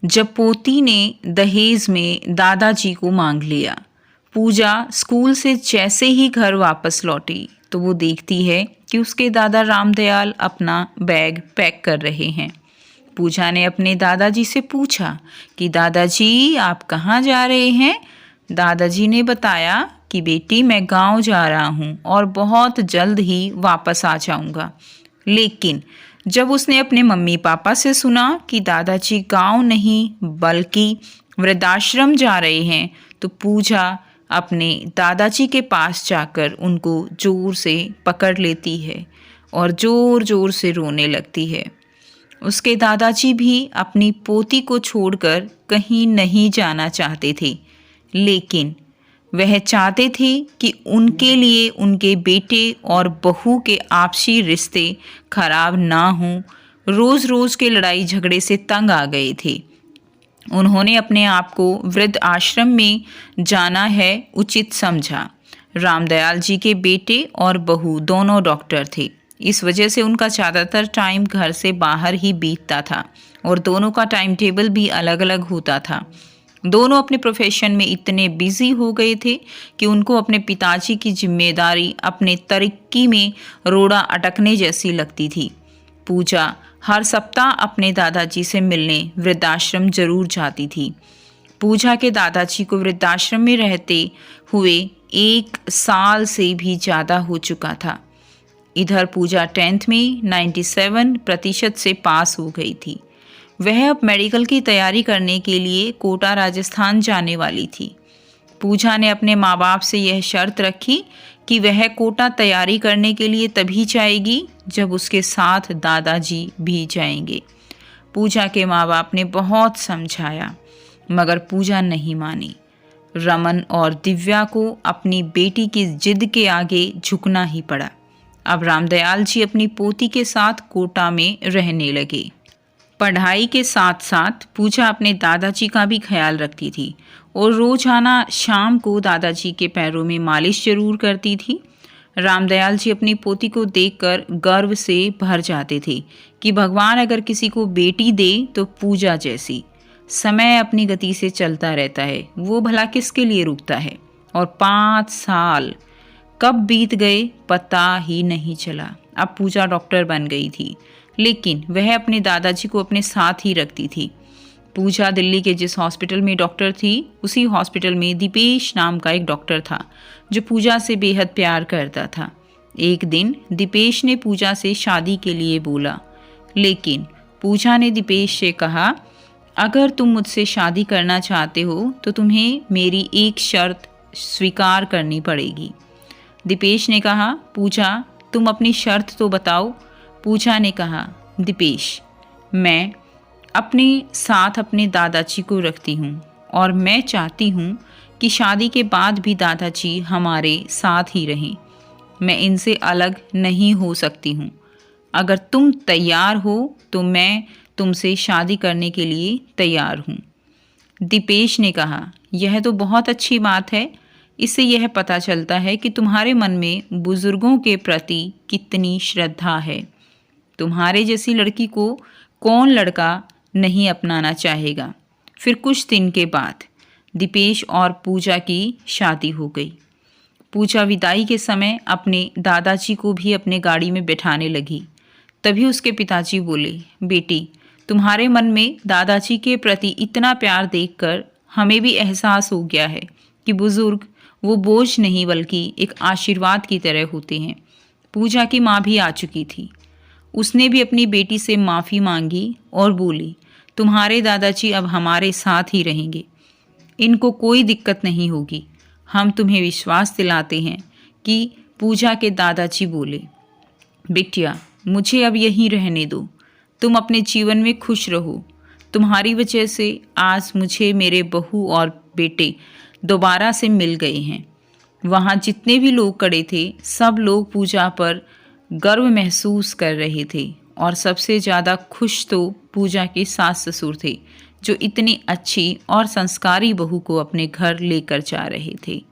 जब पोती ने दहेज में दादाजी को मांग लिया। पूजा स्कूल से जैसे ही घर वापस लौटी तो वो देखती है कि उसके दादा रामदयाल अपना बैग पैक कर रहे हैं। पूजा ने अपने दादाजी से पूछा कि दादाजी आप कहाँ जा रहे हैं। दादाजी ने बताया कि बेटी मैं गांव जा रहा हूँ और बहुत जल्द ही वापस आ जाऊँगा। लेकिन जब उसने अपने मम्मी पापा से सुना कि दादाजी गांव नहीं बल्कि वृद्धाश्रम जा रहे हैं तो पूजा अपने दादाजी के पास जाकर उनको जोर से पकड़ लेती है और ज़ोर ज़ोर से रोने लगती है। उसके दादाजी भी अपनी पोती को छोड़कर कहीं नहीं जाना चाहते थे, लेकिन वह चाहते थे कि उनके लिए उनके बेटे और बहू के आपसी रिश्ते खराब ना हों। रोज़ रोज़ के लड़ाई झगड़े से तंग आ गए थे। उन्होंने अपने आप को वृद्ध आश्रम में जाना है उचित समझा। रामदयाल जी के बेटे और बहू दोनों डॉक्टर थे। इस वजह से उनका ज़्यादातर टाइम घर से बाहर ही बीतता था और दोनों का टाइम टेबल भी अलग अलग होता था। दोनों अपने प्रोफेशन में इतने बिजी हो गए थे कि उनको अपने पिताजी की जिम्मेदारी अपने तरक्की में रोड़ा अटकने जैसी लगती थी। पूजा हर सप्ताह अपने दादाजी से मिलने वृद्धाश्रम जरूर जाती थी। पूजा के दादाजी को वृद्धाश्रम में रहते हुए 1 साल से भी ज़्यादा हो चुका था। इधर पूजा 10th में 97% से पास हो गई थी। वह अब मेडिकल की तैयारी करने के लिए कोटा राजस्थान जाने वाली थी। पूजा ने अपने माँ बाप से यह शर्त रखी कि वह कोटा तैयारी करने के लिए तभी जाएगी जब उसके साथ दादाजी भी जाएंगे। पूजा के माँ बाप ने बहुत समझाया मगर पूजा नहीं मानी। रमन और दिव्या को अपनी बेटी की जिद के आगे झुकना ही पड़ा। अब रामदयाल जी अपनी पोती के साथ कोटा में रहने लगे। पढ़ाई के साथ साथ पूजा अपने दादाजी का भी ख्याल रखती थी और रोजाना शाम को दादाजी के पैरों में मालिश जरूर करती थी। रामदयाल जी अपनी पोती को देखकर गर्व से भर जाते थे कि भगवान अगर किसी को बेटी दे तो पूजा जैसी। समय अपनी गति से चलता रहता है, वो भला किसके लिए रुकता है। और 5 साल कब बीत गए पता ही नहीं चला। अब पूजा डॉक्टर बन गई थी, लेकिन वह अपने दादाजी को अपने साथ ही रखती थी। पूजा दिल्ली के जिस हॉस्पिटल में डॉक्टर थी उसी हॉस्पिटल में दीपेश नाम का एक डॉक्टर था जो पूजा से बेहद प्यार करता था। एक दिन दीपेश ने पूजा से शादी के लिए बोला, लेकिन पूजा ने दीपेश से कहा अगर तुम मुझसे शादी करना चाहते हो तो तुम्हें मेरी एक शर्त स्वीकार करनी पड़ेगी। दीपेश ने कहा पूजा तुम अपनी शर्त तो बताओ। पूजा ने कहा दीपेश मैं अपने साथ अपने दादाजी को रखती हूँ और मैं चाहती हूँ कि शादी के बाद भी दादाजी हमारे साथ ही रहें। मैं इनसे अलग नहीं हो सकती हूँ। अगर तुम तैयार हो तो मैं तुमसे शादी करने के लिए तैयार हूँ। दीपेश ने कहा यह तो बहुत अच्छी बात है। इससे यह पता चलता है कि तुम्हारे मन में बुजुर्गों के प्रति कितनी श्रद्धा है। तुम्हारे जैसी लड़की को कौन लड़का नहीं अपनाना चाहेगा। फिर कुछ दिन के बाद दीपेश और पूजा की शादी हो गई। पूजा विदाई के समय अपने दादाजी को भी अपने गाड़ी में बिठाने लगी। तभी उसके पिताजी बोले बेटी तुम्हारे मन में दादाजी के प्रति इतना प्यार देखकर हमें भी एहसास हो गया है कि बुजुर्ग वो बोझ नहीं बल्कि एक आशीर्वाद की तरह होते हैं। पूजा की माँ भी आ चुकी थी। उसने भी अपनी बेटी से माफ़ी मांगी और बोली तुम्हारे दादाजी अब हमारे साथ ही रहेंगे, इनको कोई दिक्कत नहीं होगी। हम तुम्हें विश्वास दिलाते हैं कि पूजा के दादाजी बोले बिटिया मुझे अब यहीं रहने दो, तुम अपने जीवन में खुश रहो। तुम्हारी वजह से आज मुझे मेरे बहू और बेटे दोबारा से मिल गए हैं। वहाँ जितने भी लोग खड़े थे सब लोग पूजा पर गर्व महसूस कर रहे थे और सबसे ज़्यादा खुश तो पूजा के सास ससुर थे जो इतनी अच्छी और संस्कारी बहू को अपने घर लेकर जा रहे थे।